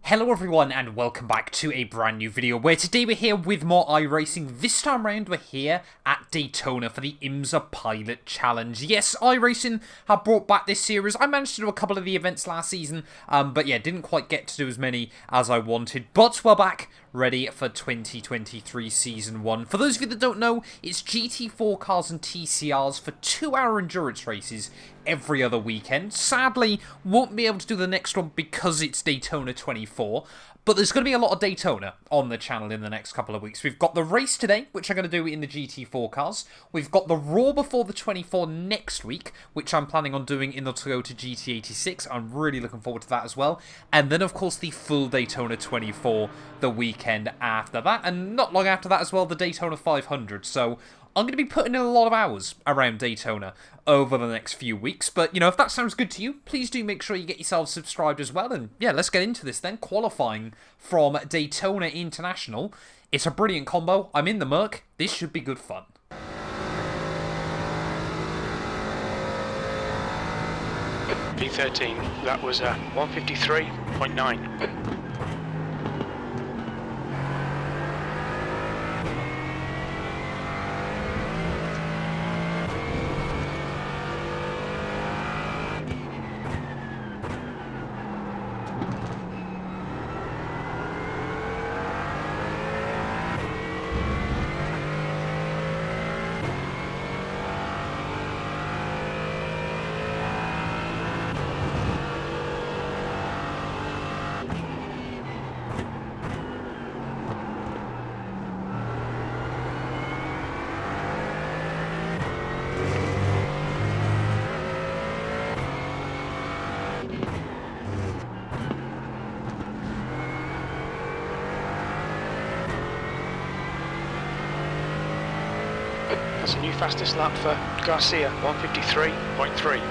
Hello everyone and welcome back to a brand new video where today we're here with more iRacing. This time around we're here at Daytona for the IMSA Pilot Challenge. Yes, iRacing have brought back this series. I managed to do a couple of the events last season, but yeah, didn't quite get to do as many as I wanted. But we're back, ready for 2023 Season 1. For those of you that don't know, it's GT4 cars and TCRs for 2-hour endurance races every other weekend. Sadly, won't be able to do the next one because it's Daytona 24, but there's going to be a lot of Daytona on the channel in the next couple of weeks. We've got the race today, which I'm going to do in the GT4 cars. We've got the Raw before the 24 next week, which I'm planning on doing in the Toyota GT86. I'm really looking forward to that as well. And then, of course, the full Daytona 24 the weekend after that. And not long after that as well, the Daytona 500. So I'm going to be putting in a lot of hours around Daytona over the next few weeks. But, you know, if that sounds good to you, please do make sure you get yourselves subscribed as well. And, yeah, let's get into this then. Qualifying from Daytona International. It's a brilliant combo. I'm in the Merc. This should be good fun. P13, that was 153.9. That's a new fastest lap for Garcia, 153.3.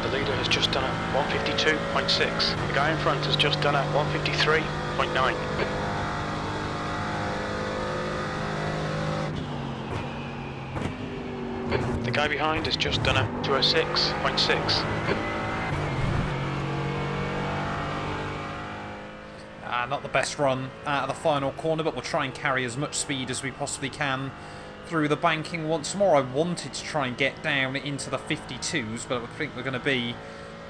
The leader has just done a 152.6. The guy in front has just done a 153.9. The guy behind has just done a 206.6. Not the best run out of the final corner, but we'll try and carry as much speed as we possibly can through the banking once more. I wanted to try and get down into the 52s, but I think we're going to be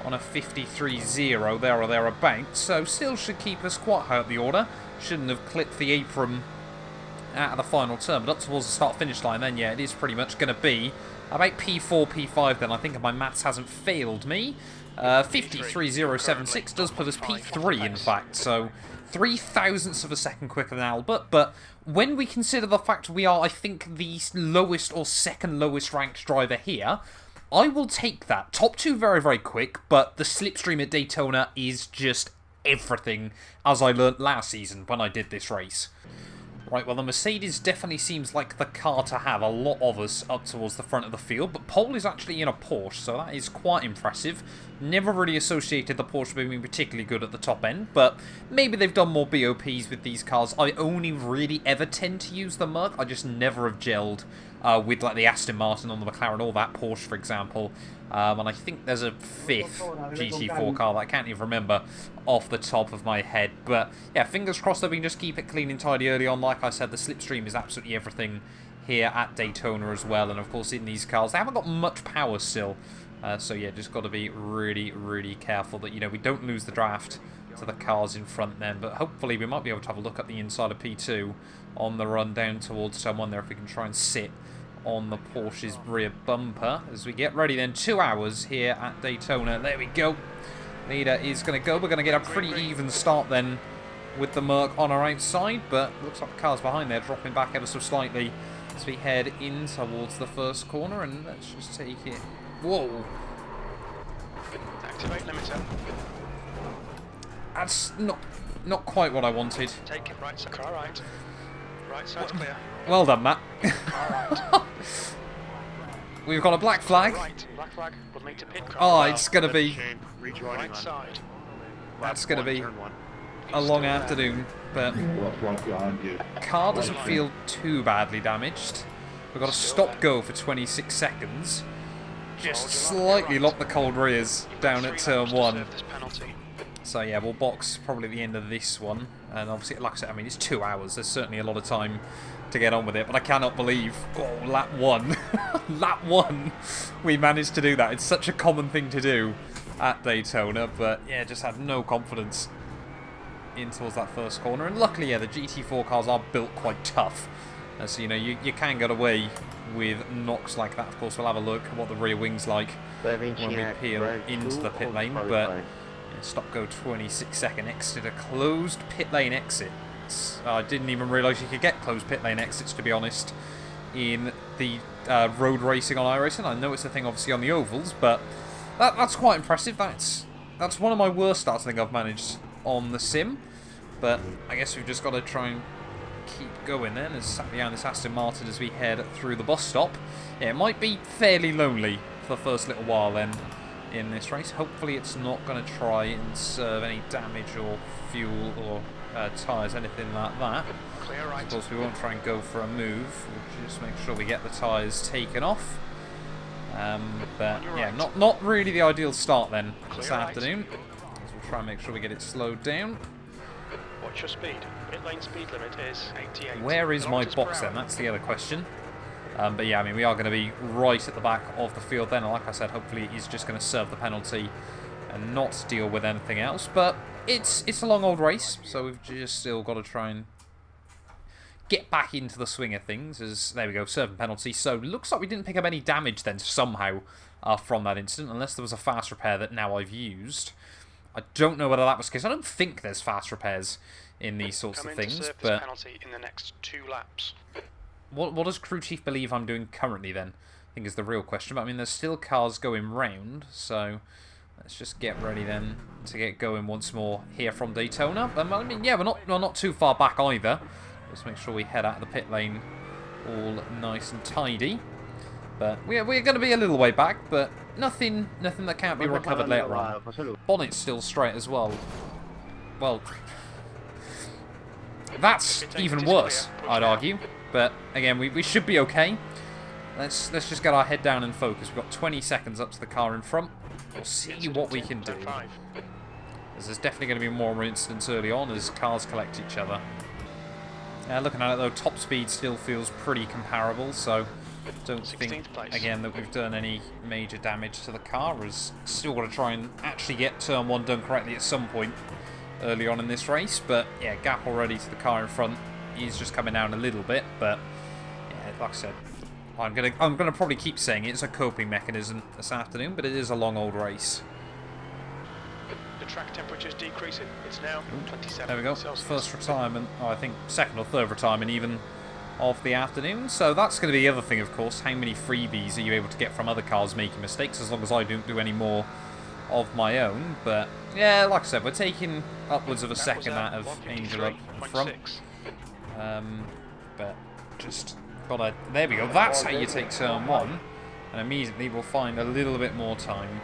on a 53.0 there or thereabouts, so still should keep us quite high up the order. Shouldn't have clipped the apron out of the final turn, but up towards the start-finish line then, yeah, it is pretty much going to be about P4, P5 then. I think if my maths hasn't failed me. 53.076 does put us P3 in fact, so 0.003 of a second quicker than Albert, but when we consider the fact we are, I think, the lowest or second lowest ranked driver here, I will take that. Top two very, very quick, but the slipstream at Daytona is just everything, as I learnt last season when I did this race. Right, well, the Mercedes definitely seems like the car to have. A lot of us up towards the front of the field, but Pole is actually in a Porsche, so that is quite impressive. Never really associated the Porsche being particularly good at the top end, but maybe they've done more BOPs with these cars. I only really ever tend to use the Merc. I just never have gelled with like the Aston Martin on the McLaren or that Porsche, for example. And I think there's a fifth GT4 car that I can't even remember off the top of my head. But yeah, fingers crossed that we can just keep it clean and tidy early on. Like I said, the slipstream is absolutely everything here at Daytona as well. And of course in these cars, they haven't got much power still. So yeah, just got to be really, really careful that, you know, we don't lose the draft to the cars in front then. But hopefully we might be able to have a look at the inside of P2 on the run down towards someone there if we can try and sit on the Porsche's rear bumper as we get ready then. 2 hours here at Daytona. There we go. Leader is going to go. We're going to get a pretty even start then with the Merc on our outside, but looks like the cars behind there dropping back ever so slightly as we head in towards the first corner, and let's just take it. Whoa. Activate limiter. That's not quite what I wanted. Take it right, sir. All right. Right side's clear. Well done, Matt. Alright. We've got a black flag. Right, black flag. We'll need to pit car. Oh, it's going to be... Right side. That's going to be a long afternoon, but car doesn't feel too badly damaged. We've got a stop-go for 26 seconds. Just slightly lock the cold rears down at turn 1. So yeah, we'll box probably at the end of this one. And obviously, like I said, I mean, it's 2 hours. There's certainly a lot of time to get on with it. But I cannot believe, oh, lap 1. Lap 1, we managed to do that. It's such a common thing to do at Daytona. But yeah, just had no confidence in towards that first corner. And luckily, yeah, the GT4 cars are built quite tough. So, you know, you can get away with knocks like that. Of course, we'll have a look at what the rear wing's like when we peel into the pit lane. But stop-go 26-second exit, a closed pit lane exit. I didn't even realise you could get closed pit lane exits, to be honest, in the road racing on iRacing. I know it's a thing, obviously, on the ovals, but that's quite impressive. That's one of my worst starts I think I've managed on the sim. But I guess we've just got to try and keep going then, as sat behind this Aston Martin as we head through the bus stop. Yeah, it might be fairly lonely for the first little while then in this race. Hopefully it's not going to try and serve any damage or fuel or tyres, anything like that. Of course we won't try and go for a move, we'll just make sure we get the tyres taken off. But yeah, not really the ideal start then this afternoon. So we'll try and make sure we get it slowed down. Watch your speed. Pit lane speed limit is 88. Where is my box then? That's the other question. But yeah, I mean, we are going to be right at the back of the field then. And like I said, hopefully he's just going to serve the penalty and not deal with anything else. But it's a long old race, so we've just still got to try and get back into the swing of things. As there we go, serving penalty. So looks like we didn't pick up any damage then somehow from that incident, unless there was a fast repair that now I've used. I don't know whether that was the case. I don't think there's fast repairs in these sorts of things. But penalty in the next 2 laps. What does crew chief believe I'm doing currently then? I think is the real question. But I mean, there's still cars going round, so let's just get ready then to get going once more here from Daytona. I mean, yeah, we're not too far back either. Let's make sure we head out of the pit lane all nice and tidy. But we're going to be a little way back, but nothing that can't be recovered later on. Bonnet's still straight as well. Well, that's even worse, I'd argue. But again, we should be okay. Let's just get our head down and focus. We've got 20 seconds up to the car in front. We'll see what we can do. As there's definitely going to be more incidents early on as cars collect each other. Looking at it though, top speed still feels pretty comparable, so don't think again that we've done any major damage to the car. We're still got to try and actually get turn 1 done correctly at some point early on in this race. But yeah, gap already to the car in front. He's just coming down a little bit, but yeah, like I said, I'm gonna probably keep saying it's a coping mechanism this afternoon, but it is a long old race. The track temperature is decreasing. It's now 27. There we go. Celsius. First retirement, I think second or third retirement even of the afternoon. So that's going to be the other thing, of course. How many freebies are you able to get from other cars making mistakes? As long as I don't do any more of my own. But yeah, like I said, we're taking upwards of a second out of Angel up in front. But just gotta. There we go. That's how you take turn 1, and immediately we'll find a little bit more time.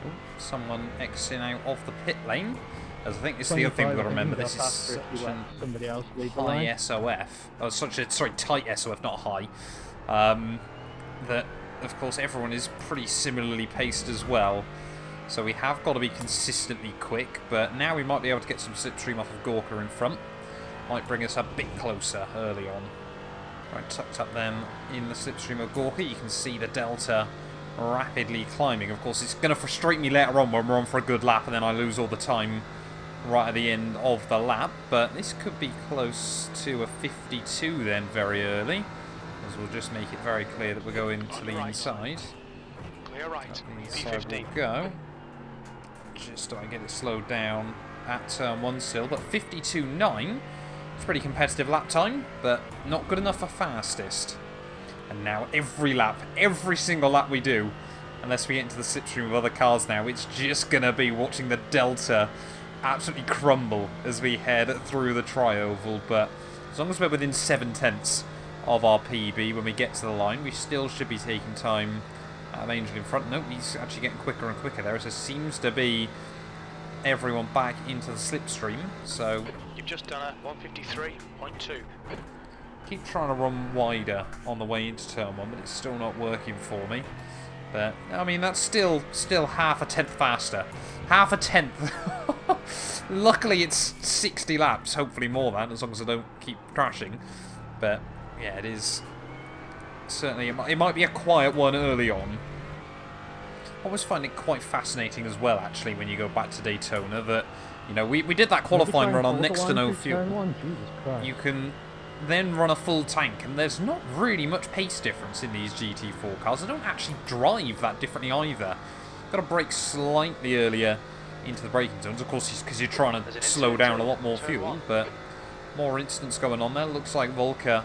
Oh, someone exiting out of the pit lane. As I think it's the other thing we've got to remember. This is such a high SOF. Oh, tight SOF, not high. That of course everyone is pretty similarly paced as well. So we have got to be consistently quick. But now we might be able to get some slipstream off of Gorka in front. Might bring us a bit closer early on. Right, tucked up then in the slipstream of Gorka, you can see the delta rapidly climbing. Of course, it's going to frustrate me later on when we're on for a good lap and then I lose all the time right at the end of the lap. But this could be close to a 52 then very early, as we'll just make it very clear that we're going to the inside. Clear right. The inside will go. Just so I get it slowed down at turn 1 still, but 52.9. It's pretty competitive lap time, but not good enough for fastest. And now every lap, every single lap we do, unless we get into the slipstream of other cars now, it's just going to be watching the delta absolutely crumble as we head through the tri-oval. But as long as we're within 7/10 of our PB when we get to the line, we still should be taking time out of Angel in front. Nope, he's actually getting quicker and quicker there. So it seems to be everyone back into the slipstream. So you've just done a 153.2. keep trying to run wider on the way into turn 1, but it's still not working for me. But, I mean, that's still half a tenth faster. Half a tenth. Luckily, it's 60 laps. Hopefully more than, as long as I don't keep crashing. But, yeah, it is... Certainly, it might be a quiet one early on. I always find it quite fascinating as well, actually, when you go back to Daytona, that, you know, we did that qualifying run on next to no fuel. You can then run a full tank, and there's not really much pace difference in these GT4 cars. They don't actually drive that differently either. Got to brake slightly earlier into the braking zones, of course, because you're trying to slow down a lot more fuel, but more incidents going on there. Looks like Volker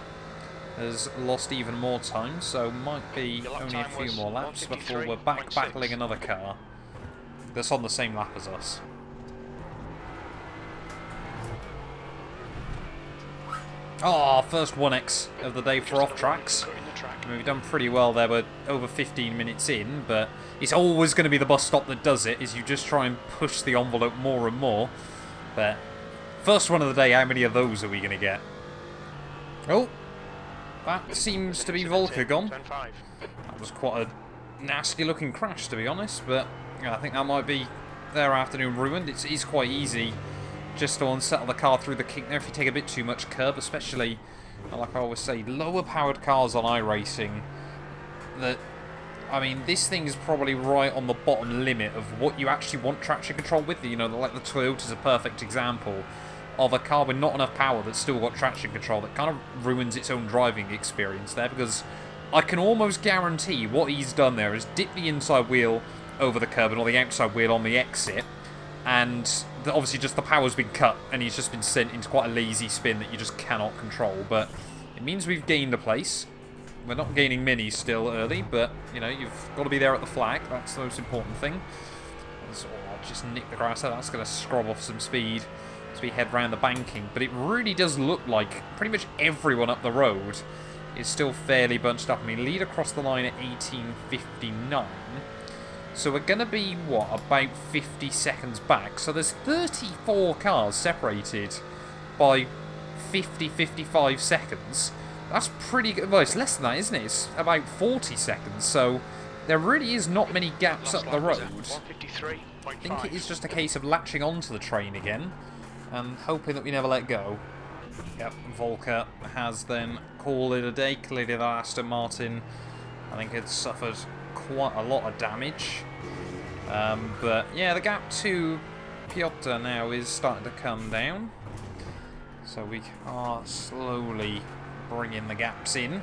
has lost even more time, so might be only a few more laps before we're back battling another car that's on the same lap as us. Oh, first 1x of the day for off tracks. I mean, we've done pretty well there. We're over 15 minutes in, but it's always going to be the bus stop that does it, is you just try and push the envelope more and more. But first one of the day, how many of those are we going to get? Oh, that seems to be Volker gone. That was quite a nasty looking crash, to be honest, but yeah, I think that might be their afternoon ruined. It is quite easy just to unsettle the car through the kick there if you take a bit too much curb, especially, like I always say, lower powered cars on iRacing. That, I mean, this thing is probably right on the bottom limit of what you actually want traction control with. You know, like the Toyota's a perfect example of a car with not enough power that's still got traction control that kind of ruins its own driving experience there, because I can almost guarantee what he's done there is dip the inside wheel over the curb and or the outside wheel on the exit, and obviously just the power's been cut and he's just been sent into quite a lazy spin that you just cannot control. But it means we've gained a place. We're not gaining many still early, but you know, you've got to be there at the flag. That's the most important thing. So I'll just nick the grass out. That's going to scrub off some speed as we head round the banking. But it really does look like pretty much everyone up the road is still fairly bunched up. I mean, lead across the line at 18:59. So we're going to be, what, about 50 seconds back. So there's 34 cars separated by 50-55 seconds. That's pretty good. Well, it's less than that, isn't it? It's about 40 seconds. So there really is not many gaps up the road. I think it is just a case of latching onto the train again and hoping that we never let go. Yep, Volker has then called it a day. Clearly that Aston Martin, I think, had suffered quite a lot of damage. But yeah, the gap to Piotr now is starting to come down. So we are slowly bringing the gaps in.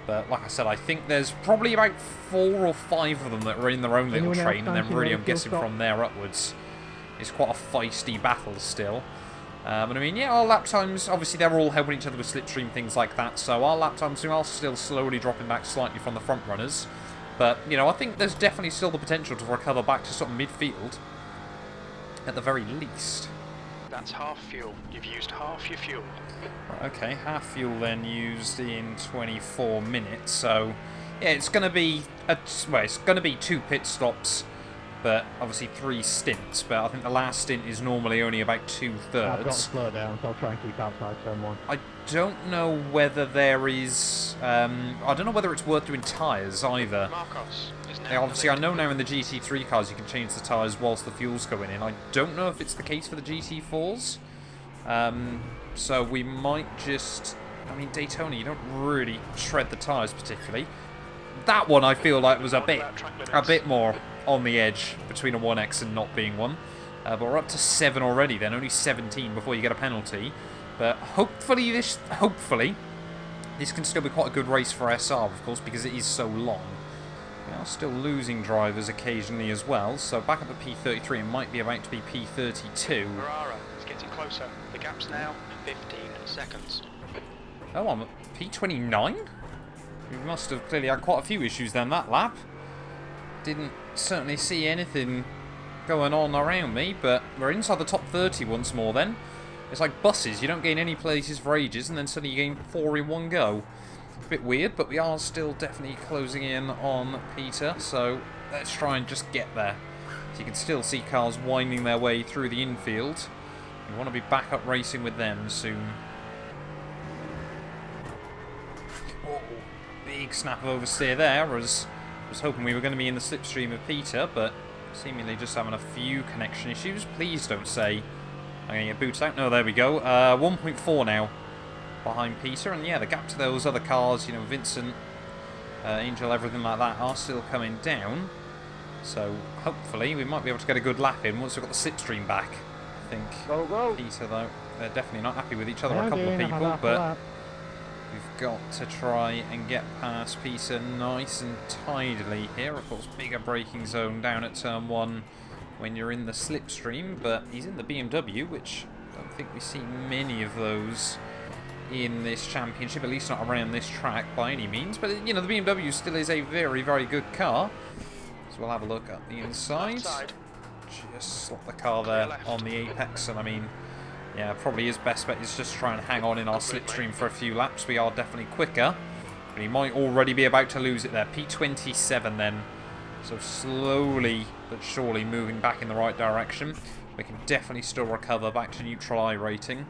But like I said, I think there's probably about 4 or 5 of them that are in their own little train, and then really I'm guessing from there upwards it's quite a feisty battle still. But I mean, yeah, our lap times, obviously they're all helping each other with slipstream, things like that, so our lap times are still slowly dropping back slightly from the front runners. But, you know, I think there's definitely still the potential to recover back to sort of midfield, at the very least. That's half fuel. You've used half your fuel. Right, okay, half fuel then used in 24 minutes, so yeah, it's going to be it's going to be 2 pit stops, but obviously 3 stints. But I think the last stint is normally only about 2/3. I've got to slow down, so I'll try and keep outside turn 1. I don't know whether there is. I don't know whether it's worth doing tyres either. Obviously, I know now in the GT3 cars you can change the tyres whilst the fuel's going in. I don't know if it's the case for the GT4s. So we might just. I mean, Daytona, you don't really shred the tyres particularly. That one I feel like was a bit more on the edge between a 1x and not being one. But we're up to 7 already then, only 17 before you get a penalty. But hopefully this can still be quite a good race for SR, of course, because it is so long. We are still losing drivers occasionally as well, so back up to P33, it might be about to be P32. Ferrara is getting closer. The gap's now 15 seconds. Oh, I'm at P29? We must have clearly had quite a few issues then that lap. Didn't certainly see anything going on around me, but we're inside the top 30 once more then. It's like buses, you don't gain any places for ages and then suddenly you gain 4 in one go. A bit weird, but we are still definitely closing in on Peter, so let's try and just get there. So you can still see cars winding their way through the infield. We want to be back up racing with them soon. big snap of oversteer there, as I was hoping we were going to be in the slipstream of Peter, but seemingly just having a few connection issues. Please don't say I'm going to get booted out. No, there we go. 1.4 now behind Peter, and yeah, the gap to those other cars, you know, Vincent, Angel, everything like that, are still coming down. So hopefully we might be able to get a good lap in once we've got the slipstream back. I think Peter, though, they're definitely not happy with each other, a couple of people, but we've got to try and get past Peter nice and tidily here. Of course, bigger braking zone down at turn 1 when you're in the slipstream, but he's in the BMW, which I don't think we see many of those in this championship, at least not around this track by any means. But, you know, the BMW still is a very, very good car. So we'll have a look at the inside. Just slot the car there on the apex, and I mean, yeah, probably his best bet is just try and hang on in our slipstream for a few laps. We are definitely quicker, but he might already be about to lose it there. P27 then, so slowly but surely moving back in the right direction. We can definitely still recover back to neutral I rating,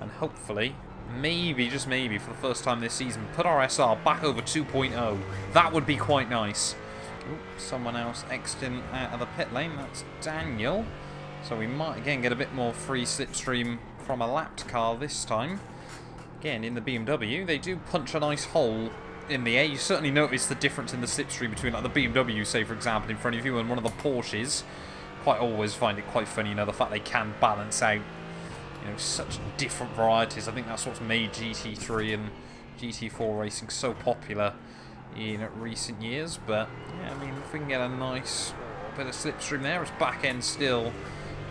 and hopefully, maybe, just maybe, for the first time this season, put our SR back over 2.0. That would be quite nice. Ooh, someone else exiting out of the pit lane. That's Daniel. So we might again get a bit more free slipstream from a lapped car this time. Again, in the BMW, they do punch a nice hole in the air. You certainly notice the difference in the slipstream between, like, the BMW, say, for example, in front of you, and one of the Porsches. Quite always find it quite funny, you know, the fact they can balance out, you know, such different varieties. I think that's what's made GT3 and GT4 racing so popular in recent years. But yeah, I mean, if we can get a nice bit of slipstream there, it's back end still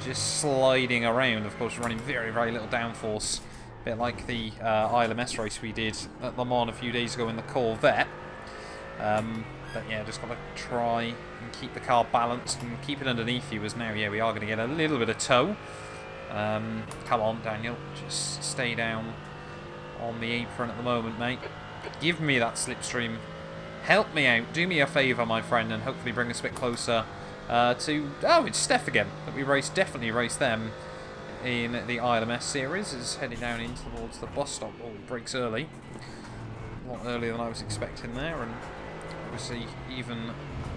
just sliding around. Of course, running very, very little downforce, a bit like the IMSA race we did at Le Mans a few days ago in the Corvette. But yeah, just got to try and keep the car balanced and keep it underneath you, as now, yeah, we are going to get a little bit of tow. Come on, Daniel, just stay down on the apron at the moment, mate. Give me that slipstream. Help me out. Do me a favour, my friend, and hopefully bring us a bit closer to... Oh, it's Steph again. That we definitely raced them in the IMS series. Is heading down in towards the bus stop. Oh, it breaks early. A lot earlier than I was expecting there, and obviously even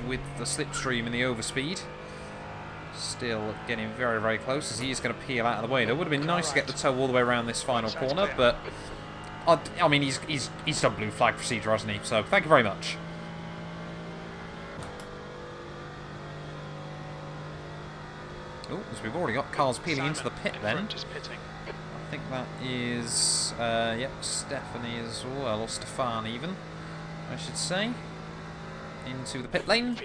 with the slipstream and the overspeed, still getting very, very close, as he is going to peel out of the way. It would have been nice to get the tow all the way around this final corner, but I mean, he's done blue flag procedure, hasn't he? So thank you very much. Oh, as we've already got cars peeling into the pit then. I think that is, yep, Stephanie as well, or Stefan even, I should say, into the pit lane.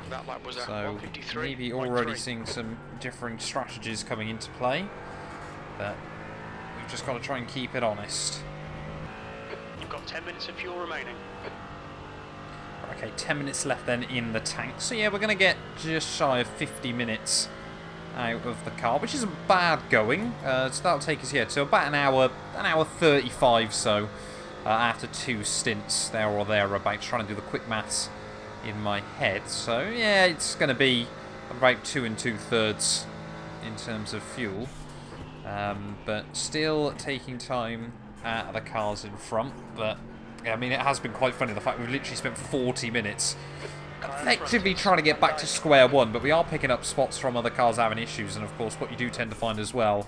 That lap was at so 153.3. maybe already seeing some differing strategies coming into play, but we've just got to try and keep it honest. You've got 10 minutes of fuel remaining. Okay, 10 minutes left then in the tank. So yeah, we're going to get just shy of 50 minutes out of the car, which isn't bad going. So that'll take us here to about an hour 35 so, after 2 stints there or thereabouts, trying to do the quick maths in my head. So yeah, it's going to be about 2 2/3 in terms of fuel, but still taking time out of the cars in front. But I mean, it has been quite funny, the fact we've literally spent 40 minutes effectively trying to get back to square one, but we are picking up spots from other cars having issues. And of course, what you do tend to find as well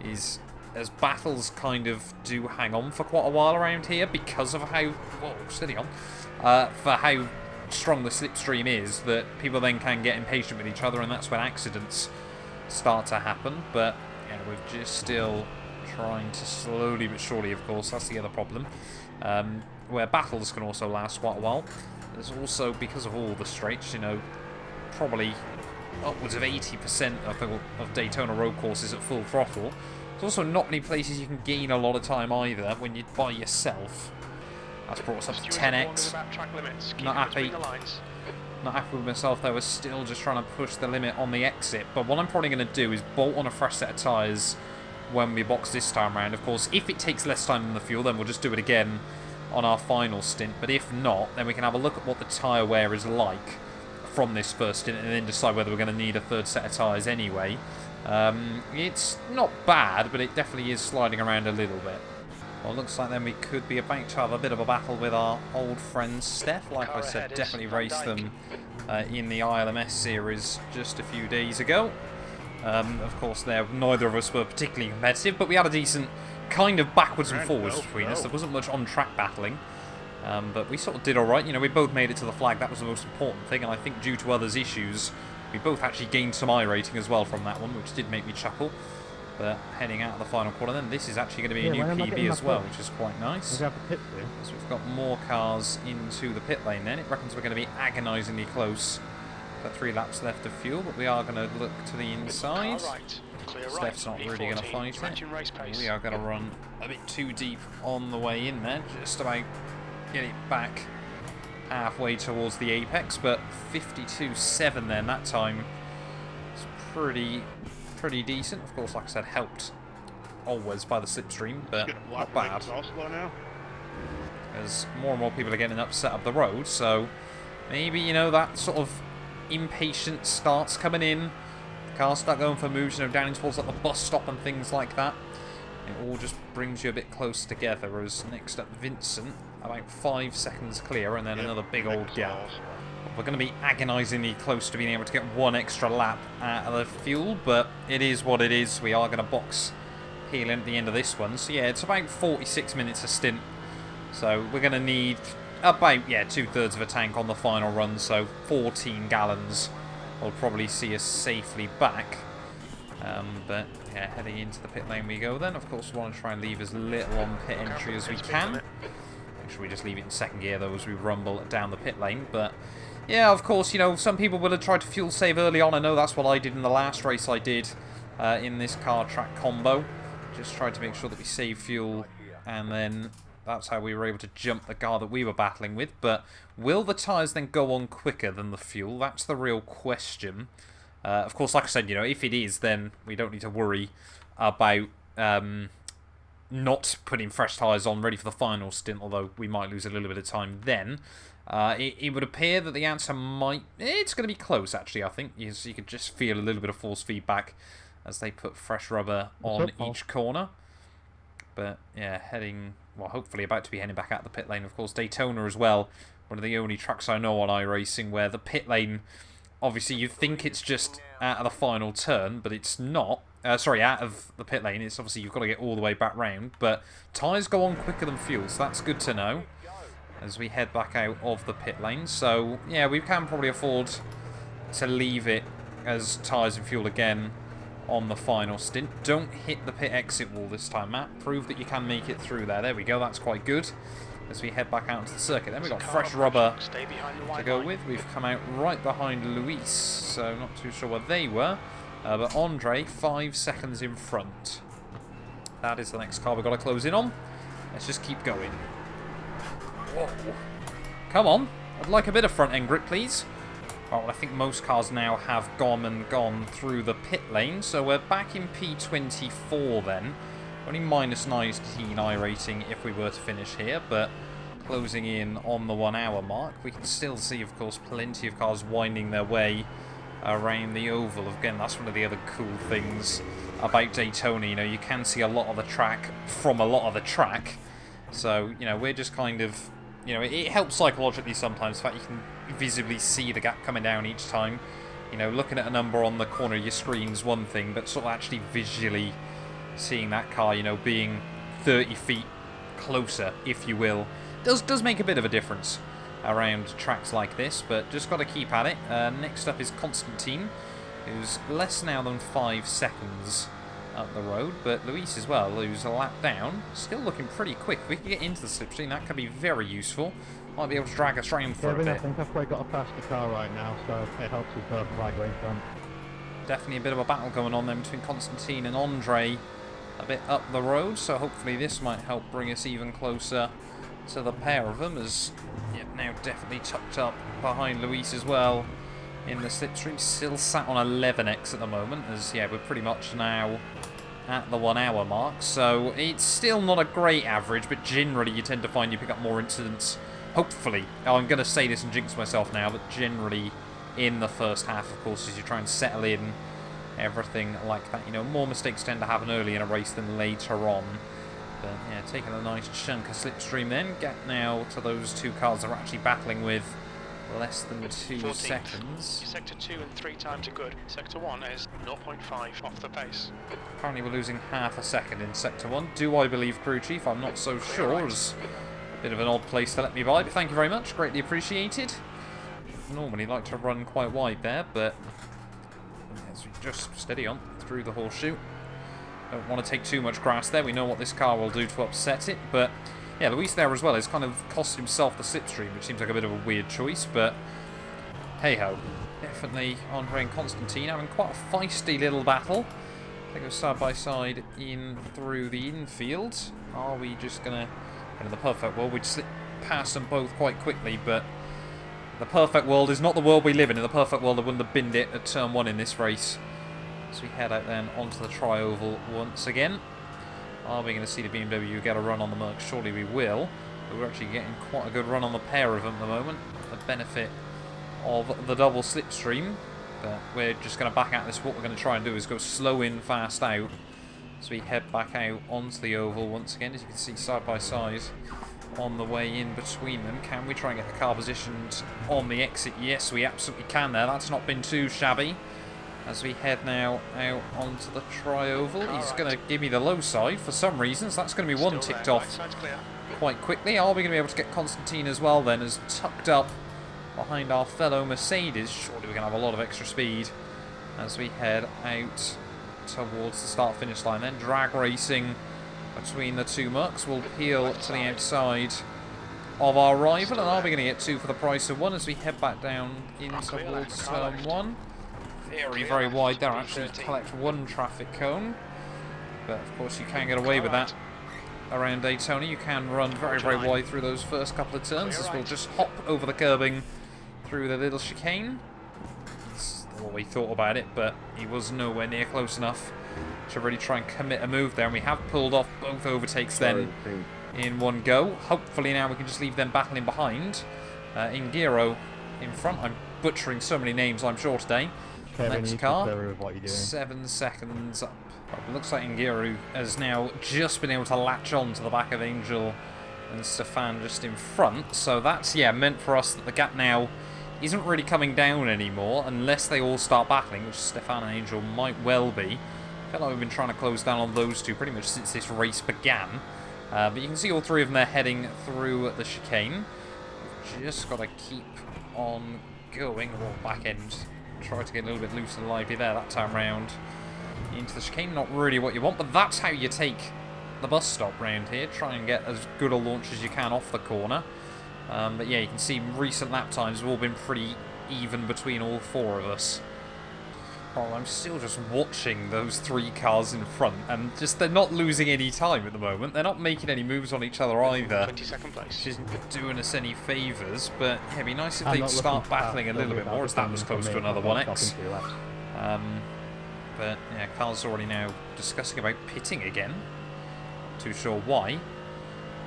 is, as battles kind of do hang on for quite a while around here because of how, whoa, steady on, for how strong the slipstream is, that people then can get impatient with each other, and that's when accidents start to happen. But yeah, we're just still trying to slowly but surely, of course, that's the other problem, where battles can also last quite a while. There's also, because of all the straights, you know, probably upwards of 80% of Daytona road courses at full throttle. There's also not many places you can gain a lot of time either when you're by yourself. That's brought us up to 10x. Not happy. Not happy with myself though. We're still just trying to push the limit on the exit. But what I'm probably going to do is bolt on a fresh set of tyres when we box this time around. Of course, if it takes less time than the fuel, then we'll just do it again on our final stint. But if not, then we can have a look at what the tyre wear is like from this first stint, and then decide whether we're going to need a third set of tyres anyway. It's not bad, but it definitely is sliding around a little bit. Well, it looks like then we could be about to have a bit of a battle with our old friend Steph. Like I said, definitely raced them in the ILMS series just a few days ago. Of course, neither of us were particularly competitive, but we had a decent kind of backwards and forwards between us. There wasn't much on-track battling, but we sort of did alright. You know, we both made it to the flag. That was the most important thing, and I think due to others' issues, we both actually gained some iRating as well from that one, which did make me chuckle. But heading out of the final quarter then, this is actually going to be a new PB as well, which is quite nice. So we've got more cars into the pit lane then. It reckons we're going to be agonisingly close. Got 3 laps left of fuel, but we are going to look to the inside. Steph's not really going to fight it. We are going to run a bit too deep on the way in there, just about get it back halfway towards the apex, but 52.7 then that time. It's pretty decent. Of course, like I said, helped always by the slipstream, but not bad. As more and more people are getting upset up the road, so maybe, you know, that sort of impatience starts coming in. The cars start going for moves, you know, down towards like the bus stop and things like that. It all just brings you a bit close together. As next up, Vincent, about 5 seconds clear, and then another big old gap. We're going to be agonisingly close to being able to get 1 extra lap out of the fuel, but it is what it is. We are going to box peel in at the end of this one. So yeah, it's about 46 minutes a stint. So we're going to need about, yeah, 2/3 of a tank on the final run, so 14 gallons will probably see us safely back. But yeah, heading into the pit lane we go then. Of course, we want to try and leave as little on pit entry as we can. Make sure we just leave it in second gear though as we rumble down the pit lane. But yeah, of course, you know, some people will have tried to fuel save early on. I know that's what I did in the last race I did in this car track combo. Just tried to make sure that we save fuel, and then that's how we were able to jump the car that we were battling with. But will the tyres then go on quicker than the fuel? That's the real question. Of course, like I said, you know, if it is, then we don't need to worry about not putting fresh tyres on ready for the final stint, although we might lose a little bit of time then. It would appear that the answer might... It's going to be close, actually, I think. You could just feel a little bit of force feedback as they put fresh rubber on each corner. But, yeah, heading... Well, hopefully about to be heading back out the pit lane. Of course, Daytona as well. One of the only tracks I know on iRacing where the pit lane... Obviously, you think it's just out of the final turn, but it's not. Sorry, out of the pit lane. It's obviously you've got to get all the way back round. But tyres go on quicker than fuel, so that's good to know as we head back out of the pit lane. So, yeah, we can probably afford to leave it as tyres and fuel again on the final stint. Don't hit the pit exit wall this time, Matt. Prove that you can make it through there. There we go, that's quite good. As we head back out into the circuit. Then we've got fresh rubber to go with. We've come out right behind Luis, so not too sure where they were. But Andre, 5 seconds in front. That is the next car we've got to close in on. Let's just keep going. Whoa. Come on. I'd like a bit of front end grip, please. Well, I think most cars now have gone through the pit lane, so we're back in P24 then. Only minus 19 iRating if we were to finish here, but closing in on the 1 hour mark. We can still see, of course, plenty of cars winding their way around the oval. Again, that's one of the other cool things about Daytona. You know, you can see a lot of the track from a lot of the track. So, you know, we're just kind of, you know, it helps psychologically sometimes. In fact, you can visibly see the gap coming down each time. You know, looking at a number on the corner of your screen's one thing, but sort of actually visually seeing that car, you know, being 30 feet closer, if you will, does make a bit of a difference around tracks like this, but just got to keep at it. Next up is Constantine, who's less now than 5 seconds up the road, but Luis as well, who's a lap down, still looking pretty quick. If we can get into the slipstream, that could be very useful. Might be able to drag us around for a bit. I think I've probably got a faster car right now, so it helps us both right way front. Definitely a bit of a battle going on then between Constantine and Andre a bit up the road, so hopefully this might help bring us even closer to the pair of them, as yep, now definitely tucked up behind Luis as well in the slipstream. Still sat on 11x at the moment, as yeah, we're pretty much now at the 1 hour mark, so it's still not a great average, but generally you tend to find you pick up more incidents, hopefully. I'm going to say this and jinx myself now, but generally in the first half, of course, as you try and settle in everything like that. You know, more mistakes tend to happen early in a race than later on. But yeah, taking a nice chunk of slipstream then. Get now to those two cars that are actually battling with less than 2 14th. seconds. Sector 2 and 3 times are good. Sector 1 is 0.5 off the pace. Apparently we're losing half a second in Sector 1. Do I believe, Crew Chief? I'm not so sure. It's a bit of an odd place to let me by, but thank you very much. Greatly appreciated. Normally like to run quite wide there, but as we just steady on through the horseshoe. Don't want to take too much grass there. We know what this car will do to upset it, but yeah, Luis there as well has kind of cost himself the slipstream, which seems like a bit of a weird choice, but hey-ho. Definitely Andre and Constantine having quite a feisty little battle. They go side by side in through the infield. Are we just going to... In the perfect world, we'd slip past them both quite quickly, but the perfect world is not the world we live in. In the perfect world, I wouldn't have binned it at turn 1 in this race. As we head out then onto the tri-oval once again. Are we going to see the BMW get a run on the Merc? Surely we will. But we're actually getting quite a good run on the pair of them at the moment. The benefit of the double slipstream. But we're just going to back out this. What we're going to try and do is go slow in, fast out. As we head back out onto the oval once again. As you can see side by side on the way in between them. Can we try and get the car positioned on the exit? Yes, we absolutely can there. That's not been too shabby. As we head now out onto the tri-oval, he's going to give me the low side for some reasons. That's going to be one ticked off quite quickly. Are we going to be able to get Constantine as well then, as tucked up behind our fellow Mercedes? Surely we're going to have a lot of extra speed as we head out towards the start-finish line then. Drag racing between the two Mercs. We'll peel to the outside of our rival, and are we going to get 2 for the price of 1 as we head back down in towards turn 1? Very, very wide there. Actually collect 1 traffic cone. But of course you can get away with that around Daytona. You can run very, very wide through those first couple of turns, as we'll just hop over the curbing through the little chicane. That's what we thought about it, but he was nowhere near close enough to really try and commit a move there. And we have pulled off both overtakes then in one go. Hopefully now we can just leave them battling behind. Ingiro in front. I'm butchering so many names, I'm sure, today. Next car, 7 seconds up. It looks like Ingiru has now just been able to latch on to the back of Angel and Stefan just in front. So that's, yeah, meant for us that the gap now isn't really coming down anymore unless they all start battling, which Stefan and Angel might well be. I feel like we've been trying to close down on those two pretty much since this race began. But you can see all 3 of them there heading through the chicane. We've just got to keep on going. Back end. Try to get a little bit loose and lively there that time round into the chicane. Not really what you want, but that's how you take the bus stop round here. Try and get as good a launch as you can off the corner. But yeah, you can see recent lap times have all been pretty even between all 4 of us. Oh, I'm still just watching those 3 cars in front, and just they're not losing any time at the moment. They're not making any moves on each other either. 22nd place. Which isn't doing us any favours, but yeah, it'd be nice if they'd start battling a little bit more, as that was close to another 1x. But yeah, Carl's already now discussing about pitting again. Not too sure why,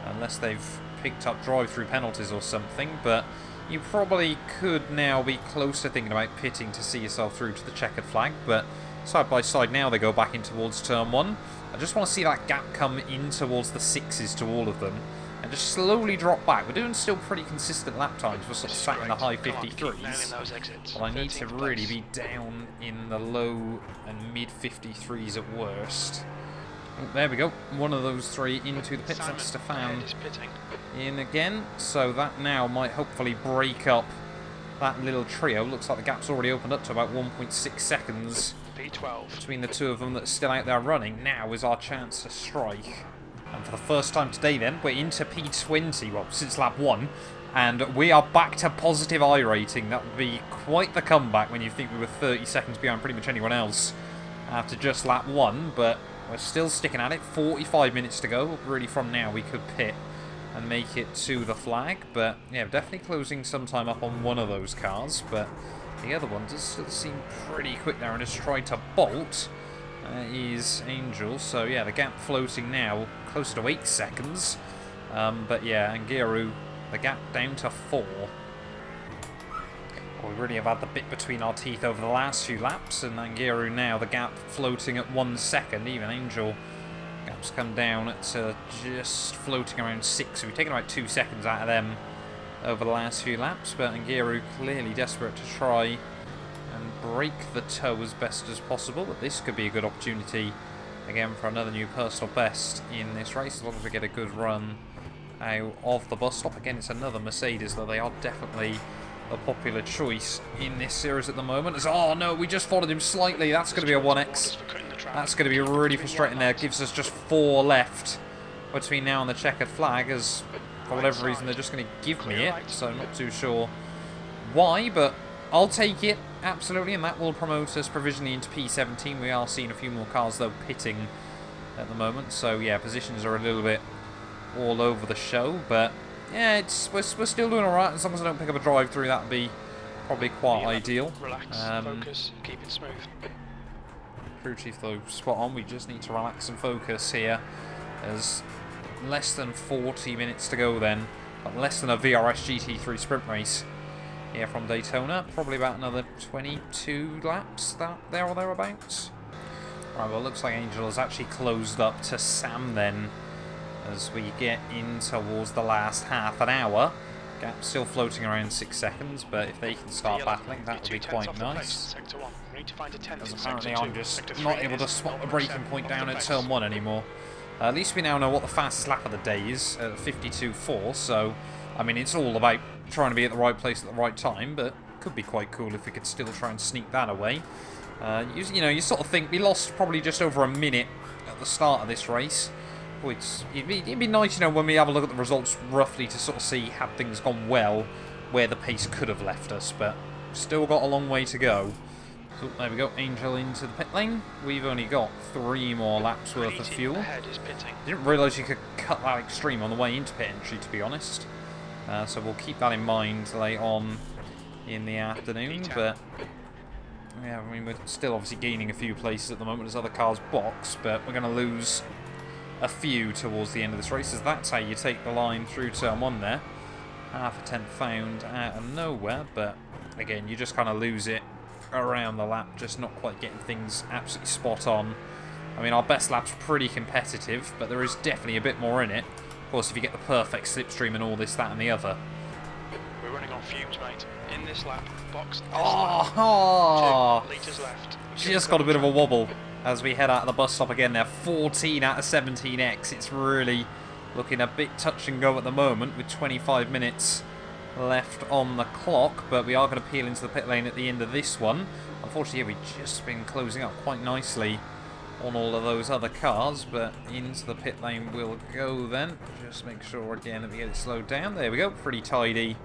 unless they've picked up drive-through penalties or something, but you probably could now be close to thinking about pitting to see yourself through to the checkered flag, but side by side now they go back in towards turn 1. I just want to see that gap come in towards the 6s to all of them and just slowly drop back. We're doing still pretty consistent lap times. We're sort of sat in the high 53s, but I need to really be down in the low and mid 53s at worst. Oh, there we go. One of those 3 into the pits. That's Stefan in again. So that now might hopefully break up that little trio. Looks like the gap's already opened up to about 1.6 seconds between the 2 of them that are still out there running. Now is our chance to strike. And for the first time today then, we're into P20, well, since lap 1. And we are back to positive iRating. That would be quite the comeback when you think we were 30 seconds behind pretty much anyone else after just lap 1. But we're still sticking at it. 45 minutes to go. Really, from now, we could pit and make it to the flag. But, yeah, definitely closing some time up on one of those cars. But the other one does still seem pretty quick there and has tried to bolt. Is Angel. So, yeah, the gap floating now closer to 8 seconds. But, yeah, Angiru, the gap down to 4. We really have had the bit between our teeth over the last few laps, and Angiru now the gap floating at 1 second. Even Angel gap laps come down to just floating around 6. So we've taken about 2 seconds out of them over the last few laps, but Angiru clearly desperate to try and break the tow as best as possible. But this could be a good opportunity again for another new personal best in this race, as long as we get a good run out of the bus stop. Again, it's another Mercedes, though they are definitely a popular choice in this series at the moment. Oh no, we just followed him slightly. That's going to be a 1x. That's going to be really frustrating there. It gives us just 4 left between now and the checkered flag, as for whatever reason they're just going to give me it. So I'm not too sure why, but I'll take it, absolutely, and that will promote us provisionally into P17. We are seeing a few more cars, though, pitting at the moment. So yeah, positions are a little bit all over the show, but yeah, we're still doing alright. As long as I don't pick up a drive through, that would be probably quite ideal. Relax, focus, keep it smooth. Crew chief, though, spot on. We just need to relax and focus here. There's less than 40 minutes to go then, but less than a VRS GT3 sprint race here from Daytona. Probably about another 22 laps, there or thereabouts. Right, well, it looks like Angel has actually closed up to Sam then, as we get in towards the last half an hour. Gap still floating around 6 seconds, but if they can start battling, that would be quite nice. As apparently I'm just not able to spot the braking point down at turn 1 anymore. At least we now know what the fastest lap of the day is, at 52.4, so, I mean, it's all about trying to be at the right place at the right time, but could be quite cool if we could still try and sneak that away. You know, you sort of think we lost probably just over a minute at the start of this race. It'd be nice, you know, when we have a look at the results roughly to sort of see, had things gone well, where the pace could have left us, but still got a long way to go. So there we go, Angel into the pit lane. We've only got 3 more laps worth of fuel. Didn't realise you could cut that extreme on the way into pit entry, to be honest. So we'll keep that in mind late on in the afternoon, but yeah, I mean, we're still obviously gaining a few places at the moment as other cars box, but we're going to lose a few towards the end of this race, as that's how you take the line through turn 1 there. Half a tenth found out of nowhere, but again, you just kind of lose it around the lap, just not quite getting things absolutely spot on. I mean, our best lap's pretty competitive, but there is definitely a bit more in it. Of course, if you get the perfect slipstream and all this, that and the other. We're running on fumes, mate. In this lap, box. Oh, 2 litres left. Just got a bit of a wobble as we head out of the bus stop again there. 14 out of 17x. It's really looking a bit touch and go at the moment with 25 minutes left on the clock, but we are going to peel into the pit lane at the end of this one. Unfortunately, we've just been closing up quite nicely on all of those other cars, but into the pit lane we'll go then. Just make sure again that we get it slowed down. There we go, pretty tidy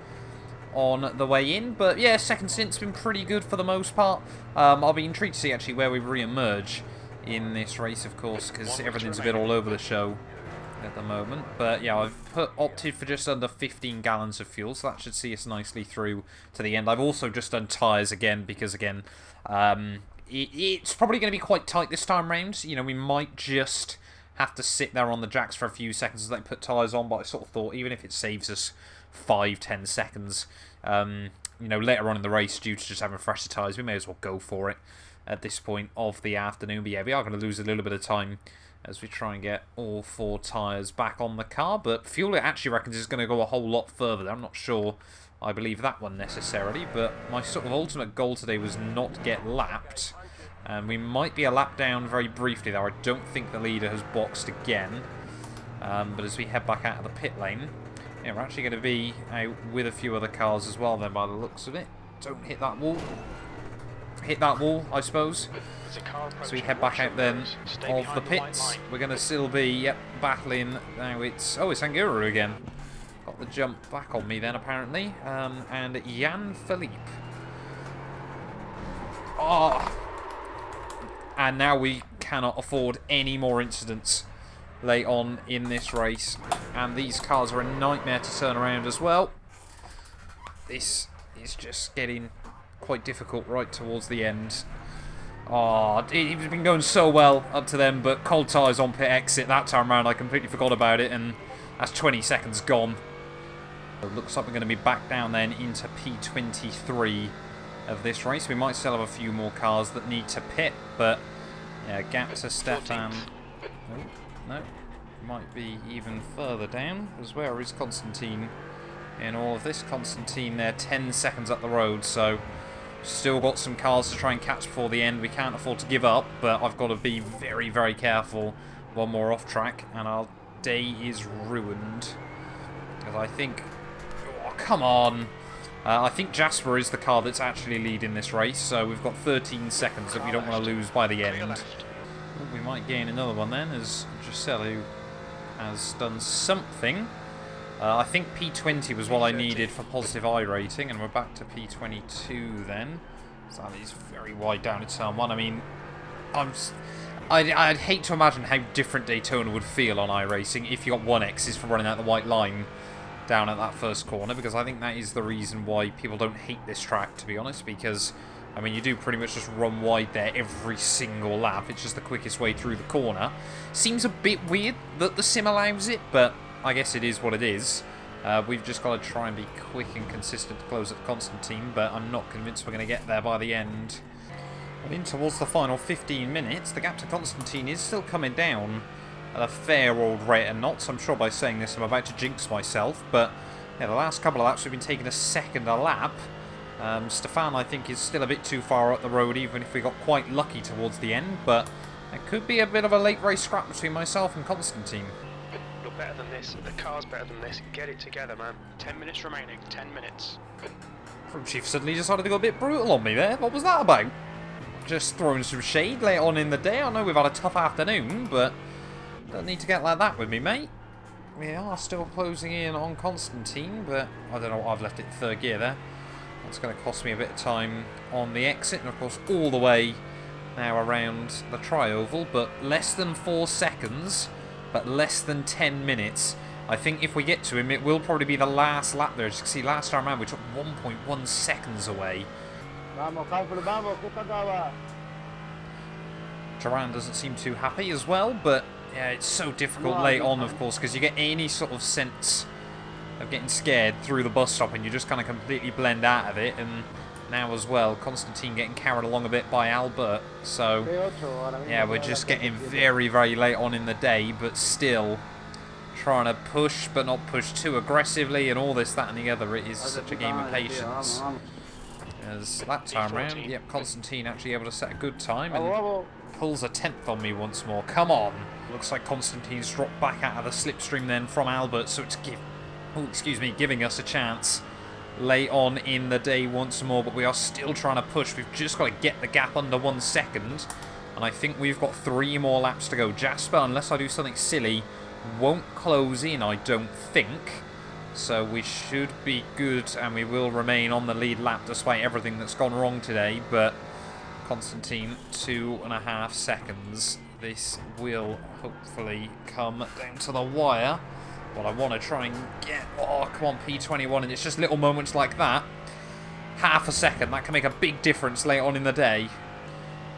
on the way in, but yeah, second stint's been pretty good for the most part. I'll be intrigued to see actually where we re-emerge in this race, of course, because everything's a bit all over the show at the moment. But yeah, I've opted for just under 15 gallons of fuel, so that should see us nicely through to the end. I've also just done tyres again, because again, it's probably going to be quite tight this time round. You know, we might just have to sit there on the jacks for a few seconds as they put tyres on, but I sort of thought, even if it saves us 5-10 seconds, you know, later on in the race, due to just having fresher tyres, we may as well go for it at this point of the afternoon. But yeah, we are going to lose a little bit of time as we try and get all 4 tyres back on the car, but fuel, it actually reckons, is going to go a whole lot further. I'm not sure I believe that one necessarily, but my sort of ultimate goal today was not get lapped, and we might be a lap down very briefly there. I don't think the leader has boxed again, but as we head back out of the pit lane, yeah, we're actually going to be out with a few other cars as well then, by the looks of it. Don't hit that wall. Hit that wall, I suppose. So we head back out then of the pits. We're going to still be battling. Now it's Anguru again. Got the jump back on me then apparently. And Jan Philippe. Oh, and now we cannot afford any more incidents late on in this race, and these cars are a nightmare to turn around as well. This is just getting quite difficult right towards the end. Oh, it's been going so well up to them, but cold tyres on pit exit that time around, I completely forgot about it, and that's 20 seconds gone. It looks like we're going to be back down then into P23 of this race. We might still have a few more cars that need to pit, but yeah, gap to Stefan. Oh, No, might be even further down, because where is Constantine in all of this? Constantine there 10 seconds up the road, so still got some cars to try and catch before the end. We can't afford to give up, but I've got to be very, very careful. One more off track, and our day is ruined. Because I think... Oh, come on! I think Jasper is the car that's actually leading this race, so we've got 13 seconds that we don't want to lose by the end. We might gain another one then, as Giselu has done something. I think P20 was what I needed for positive iRating, and we're back to P22 then. So that is very wide down in turn 1. I mean, I'd hate to imagine how different Daytona would feel on iRacing if you got 1Xs for running out the white line down at that first corner, because I think that is the reason why people don't hate this track, to be honest, because, I mean, you do pretty much just run wide there every single lap. It's just the quickest way through the corner. Seems a bit weird that the sim allows it, but I guess it is what it is. We've just got to try and be quick and consistent to close at Constantine, but I'm not convinced we're going to get there by the end. And in towards the final 15 minutes, the gap to Constantine is still coming down at a fair old rate of knots. I'm sure by saying this I'm about to jinx myself, but yeah, the last couple of laps we've been taking a second a lap. Stefan, I think, is still a bit too far up the road, even if we got quite lucky towards the end, but it could be a bit of a late race scrap between myself and Constantine. You're better than this. The car's better than this. Get it together, man. 10 minutes remaining. 10 minutes. Crew Chief suddenly decided to go a bit brutal on me there. What was that about? Just throwing some shade late on in the day. I know we've had a tough afternoon, but don't need to get like that with me, mate. We are still closing in on Constantine, but I don't know what I've left it in third gear there. That's going to cost me a bit of time on the exit, and of course all the way now around the tri-oval, but less than 4 seconds, but less than 10 minutes. I think if we get to him, it will probably be the last lap there. As you can see, last time around we took 1.1 seconds away. Duran doesn't seem too happy as well, but yeah, it's so difficult late on, of course, because you get any sort of sense of getting scared through the bus stop and you just kind of completely blend out of it. And now as well, Constantine getting carried along a bit by Albert, so yeah, we're just getting very, very late on in the day, but still trying to push, but not push too aggressively, and all this, that and the other. It is such a game of patience. As that time round, yep, Constantine actually able to set a good time and pulls a 10th on me once more. Come on. Looks like Constantine's dropped back out of the slipstream then from Albert, so it's giving us a chance late on in the day once more, but we are still trying to push. We've just got to get the gap under 1 second, and I think we've got 3 more laps to go. Jasper, unless I do something silly, won't close in, I don't think. So we should be good, and we will remain on the lead lap despite everything that's gone wrong today. But Constantine, 2.5 seconds. This will hopefully come down to the wire. But I want to try and get... Oh, come on, P21. And it's just little moments like that. Half a second. That can make a big difference late on in the day.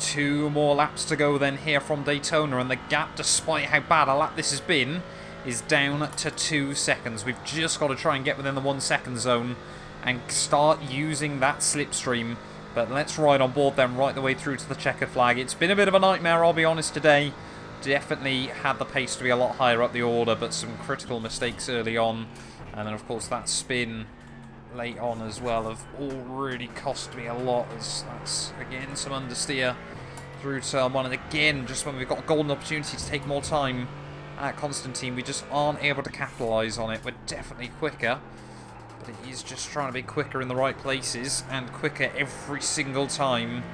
2 more laps to go then here from Daytona. And the gap, despite how bad a lap this has been, is down to 2 seconds. We've just got to try and get within the 1 second zone and start using that slipstream. But let's ride on board then right the way through to the checkered flag. It's been a bit of a nightmare, I'll be honest, today. Definitely had the pace to be a lot higher up the order, but some critical mistakes early on. And then, of course, that spin late on as well have all really cost me a lot. As that's, again, some understeer through turn 1. And again, just when we've got a golden opportunity to take more time at Constantine, we just aren't able to capitalise on it. We're definitely quicker, but he's just trying to be quicker in the right places and quicker every single time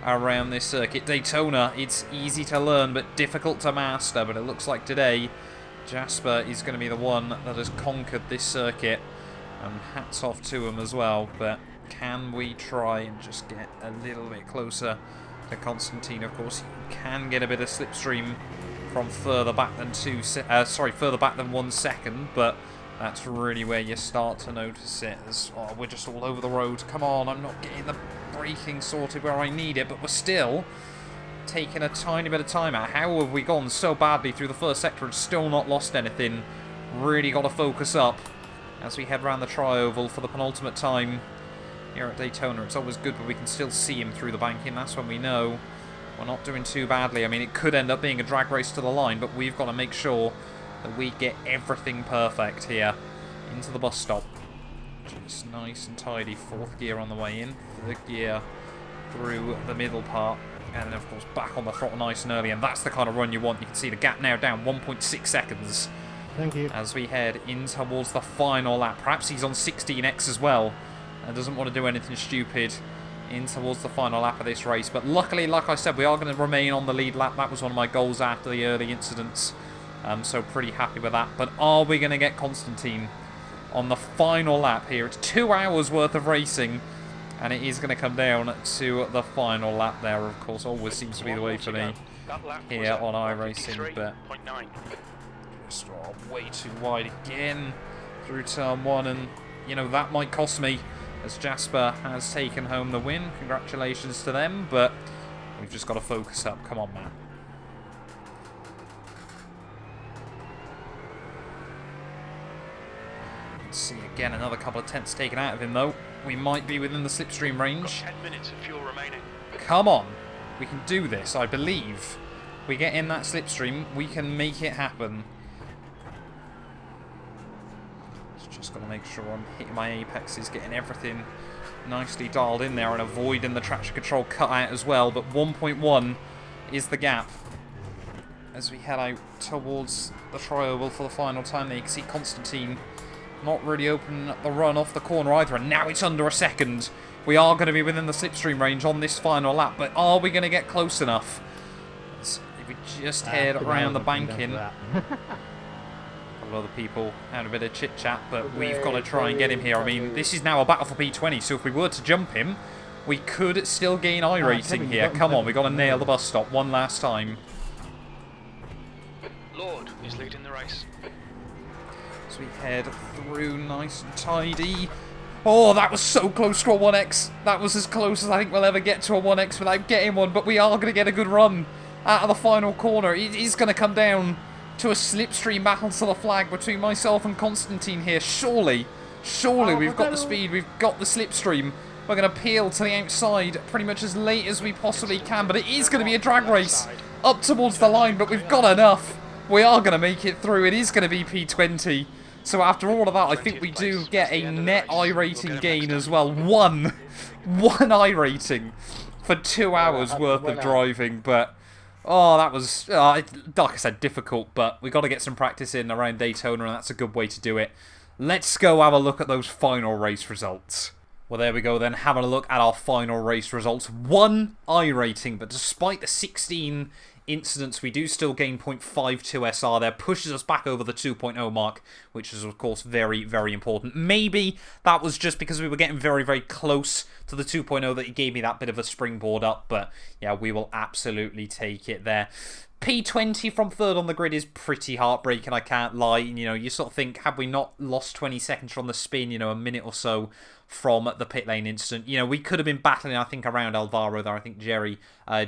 around this circuit. Daytona, it's easy to learn but difficult to master, but it looks like today Jasper is going to be the one that has conquered this circuit, and hats off to him as well. But can we try and just get a little bit closer to Constantine? Of course, you can get a bit of slipstream from further back than further back than 1 second, but that's really where you start to notice it. As we're just all over the road. Come on, I'm not getting the braking sorted where I need it, but we're still taking a tiny bit of time out. How have we gone so badly through the first sector and still not lost anything? Really got to focus up as we head around the tri-oval for the penultimate time here at Daytona. It's always good when we can still see him through the banking. That's when we know We're not doing too badly. I mean, it could end up being a drag race to the line, but we've got to make sure that we get everything perfect here into the bus stop. Just nice and tidy. 4th gear on the way in, 3rd gear through the middle part, and then of course back on the throttle nice and early, and that's the kind of run you want. You can see the gap now down 1.6 seconds. Thank you. As we head in towards the final lap. Perhaps he's on 16x as well and doesn't want to do anything stupid in towards the final lap of this race. But luckily, like I said, we are going to remain on the lead lap. That was one of my goals after the early incidents. So pretty happy with that. But are we going to get Constantine on the final lap here? It's 2 hours worth of racing, and it is going to come down to the final lap there. Of course, always seems to be the way for me here on iRacing. But just way too wide again through turn 1, and you know that might cost me, as Jasper has taken home the win. Congratulations to them, but we've just got to focus up. Come on, man. Let's see, again, another couple of tenths taken out of him, though. We might be within the slipstream range. 10 minutes of fuel remaining. Come on. We can do this, I believe. We get in that slipstream, we can make it happen. Just got to make sure I'm hitting my apexes, getting everything nicely dialed in there and avoiding the traction control cutout as well. But 1.1 is the gap as we head out towards the tri-oval for the final time there. You can see Constantine not really opening up the run off the corner either, and now it's under a second. We are going to be within the slipstream range on this final lap, but are we going to get close enough? If we just head around the banking. Other people had a bit of chit chat, but we've got to try and get him here. I mean, this is now a battle for P20, so if we were to jump him, we could still gain iRacing here. Come on, we've got to nail the bus stop one last time. Lord is leading the race. So we head through nice and tidy. Oh, that was so close to a 1x. That was as close as I think we'll ever get to a 1x without getting one, but we are going to get a good run out of the final corner. It is going to come down to a slipstream battle to the flag between myself and Constantine here. Surely we've got the speed, we've got the slipstream. We're going to peel to the outside pretty much as late as we possibly can, but it is going to be a drag race up towards the line, but we've got enough. We are going to make it through. It is going to be P20. So after all of that, I think we do get a net iRating gain as well. One iRating for 2 hours worth of driving, but oh, that was, like I said, difficult, but we got to get some practice in around Daytona, and that's a good way to do it. Let's go have a look at those final race results. Well, there we go then, having a look at our final race results. 1 iRating, but despite the 16 incidents, we do still gain 0.52 SR there, pushes us back over the 2.0 mark, which is of course very, very important. Maybe that was just because we were getting very, very close to the 2.0 that he gave me that bit of a springboard up, but yeah, we will absolutely take it there. P20 from 3rd on the grid is pretty heartbreaking, I can't lie. You know, you sort of think, had we not lost 20 seconds from the spin, you know, a minute or so from the pit lane incident, you know, we could have been battling, I think, around Alvaro there. I think Jerry,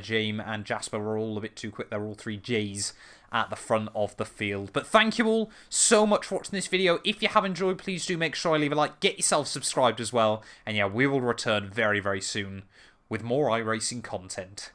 James and Jasper were all a bit too quick. They were all 3 Js at the front of the field. But thank you all so much for watching this video. If you have enjoyed, please do make sure I leave a like, get yourself subscribed as well. And yeah, we will return very, very soon with more iRacing content.